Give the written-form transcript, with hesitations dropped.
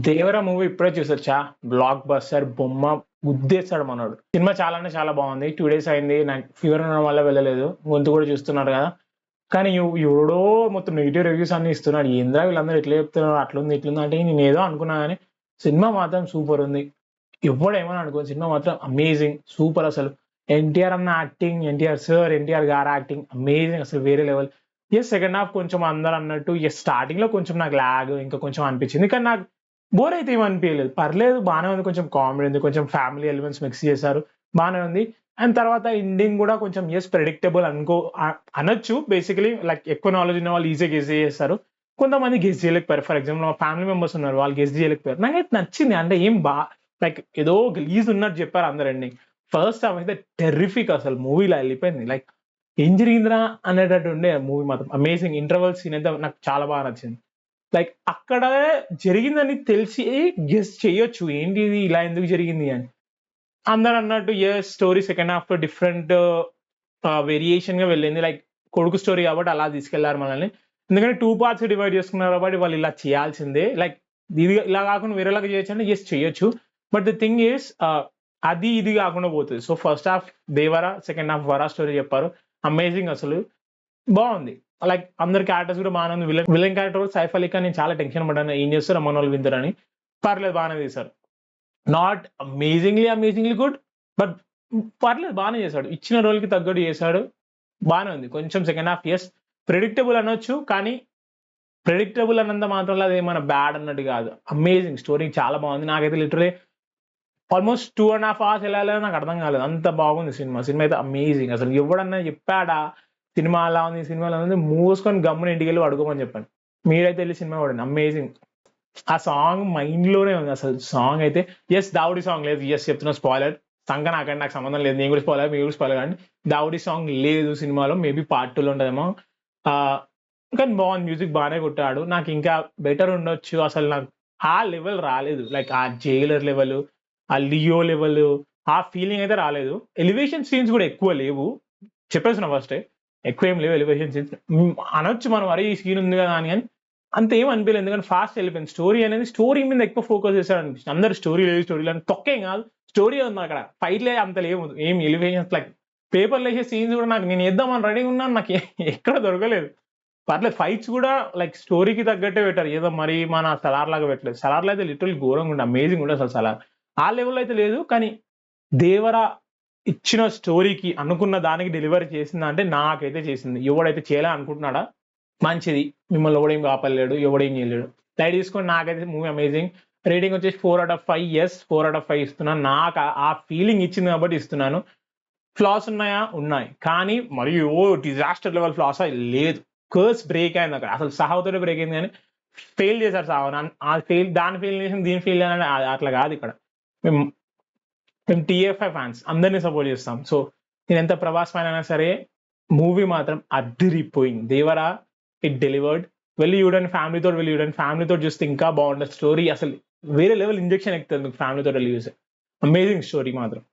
దేవర movie ఇప్పుడే చూసొచ్చా. Block buster బొమ్మ గుద్దేస్తాడు మనోడు. సినిమా చాలా అంటే చాలా బాగుంది. 2 days అయింది. నాకు ఫీవర్ ఉండడం వల్ల వెళ్ళలేదు. గొంతు కూడా చూస్తున్నారు కదా. కానీ ఎవడో మొత్తం నెగిటివ్ రివ్యూస్ అన్ని ఇస్తున్నాడు. ఏంద్రా వీళ్ళందరూ ఎట్లా చెప్తున్నారు, అట్లుంది ఇట్లుంది అంటే నేను ఏదో అనుకున్నా కానీ సినిమా మాత్రం సూపర్ ఉంది. ఎవడేమని అనుకో, సినిమా మాత్రం అమేజింగ్ సూపర్. అసలు ఎన్టీఆర్ అన్న యాక్టింగ్, ఎన్టీఆర్ గారు యాక్టింగ్ అమేజింగ్, అసలు వేరే లెవెల్. ఎస్ సెకండ్ హాఫ్ కొంచెం అందరు అన్నట్టు ఎస్ స్టార్టింగ్ లో కొంచెం నాకు లాగ్ ఇంకా కొంచెం అనిపించింది, కానీ నాకు బోర్ అయితే ఏమనిపించలేదు. పర్లేదు, బాగానే ఉంది. కొంచెం కామెడీ ఉంది, కొంచెం ఫ్యామిలీ ఎలిమెంట్స్ మిక్స్ చేశారు, బాగానే ఉంది. అండ్ తర్వాత ఎండింగ్ కూడా కొంచెం ఎస్ ప్రెడిక్టబుల్ అనొచ్చు. బేసికలీ లైక్ ఎక్కువ నాలెడ్జ్ ఉన్న వాళ్ళు ఈజీగా గెస్ చేస్తారు, కొంతమంది గెస్ చేయలేకపోయారు. ఫర్ ఎగ్జాంపుల్ మా ఫ్యామిలీ మెంబర్స్ ఉన్నారు, వాళ్ళు గెస్ చేయలేకపోయారు. నాకైతే నచ్చింది. అంటే ఏం లైక్ ఏదో గలీజ్ ఉన్నట్టు చెప్పారు అందరు ఎండింగ్. ఫస్ట్ హాఫ్ అయితే టెర్రిఫిక్, అసలు మూవీలో వెళ్ళిపోయింది. లైక్ ఏం జరిగిందిరా అనేటట్టు ఉండే మూవీ మాత్రం అమేజింగ్. ఇంటర్వల్ సీన్ అయితే నాకు చాలా బాగా నచ్చింది. లైక్ అక్కడ జరిగిందని తెలిసి గెస్ చేయొచ్చు, ఏంటి ఇది ఇలా ఎందుకు జరిగింది అని. అందరు అన్నట్టు ఎస్ స్టోరీ సెకండ్ హాఫ్ లో డిఫరెంట్ వేరియేషన్ గా వెళ్ళింది. లైక్ కొడుకు స్టోరీ కాబట్టి అలా తీసుకెళ్లారు మనల్ని. ఎందుకంటే 2 parts డివైడ్ చేసుకున్నారు కాబట్టి వాళ్ళు ఇలా చేయాల్సిందే. లైక్ ఇది ఇలా కాకుండా వేరేలాగా చేయొచ్చు అంటే ఎస్ చేయొచ్చు. బట్ ద థింగ్ ఈస్ అది ఇది కాకుండా పోతుంది. So first half Devara, second half Vara story చెప్పారు. అమేజింగ్, అసలు బాగుంది. లైక్ అందరి క్యారెక్టర్స్ కూడా బాగానే ఉంది. విలన్ క్యారెక్టర్ సైఫ్ అలీ ఖాన్ నేను చాలా టెన్షన్ పడ్డాను, ఏం చేస్తారు అమ్మన్ వాళ్ళు వింటారని. పర్లేదు, బాగానే తీశారు. నాట్ అమేజింగ్లీ గుడ్, బట్ పర్లేదు, బాగానే చేశాడు. ఇచ్చిన రోల్ కి తగ్గట్టు చేశాడు, బాగానే ఉంది. కొంచెం సెకండ్ హాఫ్ ఎస్ ప్రెడిక్టబుల్ అనొచ్చు, కానీ ప్రెడిక్టబుల్ అన్నంత మాత్రం అది ఏమైనా బ్యాడ్ అన్నట్టు కాదు. అమేజింగ్ స్టోరీ, చాలా బాగుంది. నాకైతే లిటరలీ ఆల్మోస్ట్ 2.5 hours ఎలా నాకు అర్థం కాలేదు, అంత బాగుంది సినిమా. సినిమా అయితే అమేజింగ్. అసలు ఎవడన్నా చెప్పాడా సినిమా అలా ఉంది, సినిమా అలా ఉంది, మూసుకొని గమ్మున ఇంటికి వెళ్ళి అడుగుమని చెప్పండి. మీరైతే వెళ్ళి సినిమా చూడండి, అమేజింగ్. ఆ సాంగ్ మైండ్ లోనే ఉంది. అసలు సాంగ్ అయితే ఎస్ దావుడి సాంగ్ లేదు, ఎస్ చెప్తున్నా స్పాయిలర్. సంగ నాకంటే నాకు సంబంధం లేదు, నేను కూడా స్పాయిలర్, మీరు కూడా స్పాయిలర్. కానీ దావుడి సాంగ్ లేదు సినిమాలో, మేబీ part 2 లో ఉంటుందేమో. కానీ బాగుంది, మ్యూజిక్ బాగానే కొట్టాడు. నాకు ఇంకా బెటర్ ఉండొచ్చు. అసలు నాకు ఆ లెవెల్ రాలేదు, లైక్ ఆ జైలర్ లెవెల్, ఆ లియో లెవెల్, ఆ ఫీలింగ్ అయితే రాలేదు. ఎలివేషన్ సీన్స్ కూడా ఎక్కువ లేవు, చెప్పేసిన ఫస్టే. ఎక్కువ ఏం లేవు ఎలివేషన్ సీన్స్. అనొచ్చు మనం, అరే ఈ సీన్ ఉంది కదా అని, కానీ అంత ఏం అనిపించలేదు. ఎందుకంటే ఫాస్ట్ వెళ్ళిపోయింది. స్టోరీ మీద ఎక్కువ ఫోకస్ చేశాడు అనిపిస్తుంది. అందరు స్టోరీ లేదు, స్టోరీ లేదు, తొక్కేం కాదు, స్టోరీ ఉంది అక్కడ. ఫైట్లే అంత లేవు, ఏం ఎలివేషన్స్ లైక్ పేపర్లు వేసే సీన్స్ కూడా నాకు, నేను వేద్దామని రెడీ ఉన్నాను, నాకు ఎక్కడ దొరకలేదు. పర్లేదు, ఫైట్స్ కూడా లైక్ స్టోరీకి తగ్గట్టే పెట్టారు, ఏదో మరి మన సలార్ లాగా పెట్టలేదు. సలార్లో అయితే లిటరల్ ఘోరంగా ఉండే, అమేజింగ్ ఉండే అసలు సలార్. ఆ లెవెల్లో అయితే లేదు, కానీ దేవర ఇచ్చిన స్టోరీకి అనుకున్న దానికి డెలివరీ చేసిందా అంటే నాకైతే చేసింది. ఎవడైతే చేయాలని అనుకుంటున్నాడా మంచిది, మిమ్మల్ని ఎవడేం కాపలేడు, ఎవడేం చేయలేడు. లైట్ తీసుకొని నాకైతే మూవీ అమేజింగ్. రేటింగ్ వచ్చేసి 4/5. ఎస్ 4/5 ఇస్తున్నాను. నాకు ఆ ఫీలింగ్ ఇచ్చింది కాబట్టి ఇస్తున్నాను. ఫ్లాస్ ఉన్నాయా? ఉన్నాయి, కానీ మరి డిజాస్టర్ లెవెల్ ఫ్లాస్ లేదు. కర్స్ బ్రేక్ అయింది అక్కడ, అసలు సహావతోనే బ్రేక్ అయింది, కానీ ఫెయిల్ చేశారు సాహో. దాని ఫెయిల్ చేసిన దీని ఫెయిల్ చేయాలని అట్లా కాదు. ఇక్కడ మేము టీఎఫ్ఐ ఫ్యాన్స్ అందరినీ సపోర్ట్ చేస్తాం. సో నేను ఎంత ప్రభాస్ ఫ్యాన్ అయినా సరే, మూవీ మాత్రం అద్దరిపోయింది. Devara it delivered. వెళ్ళి చూడండి, ఫ్యామిలీతో చూస్తే ఇంకా బాగుంటుంది. స్టోరీ అసలు వేరే లెవెల్ ఇంజెక్షన్ ఎక్కుతుంది మీకు ఫ్యామిలీతో వెళ్ళి చూస్తే. అమేజింగ్ స్టోరీ మాత్రం.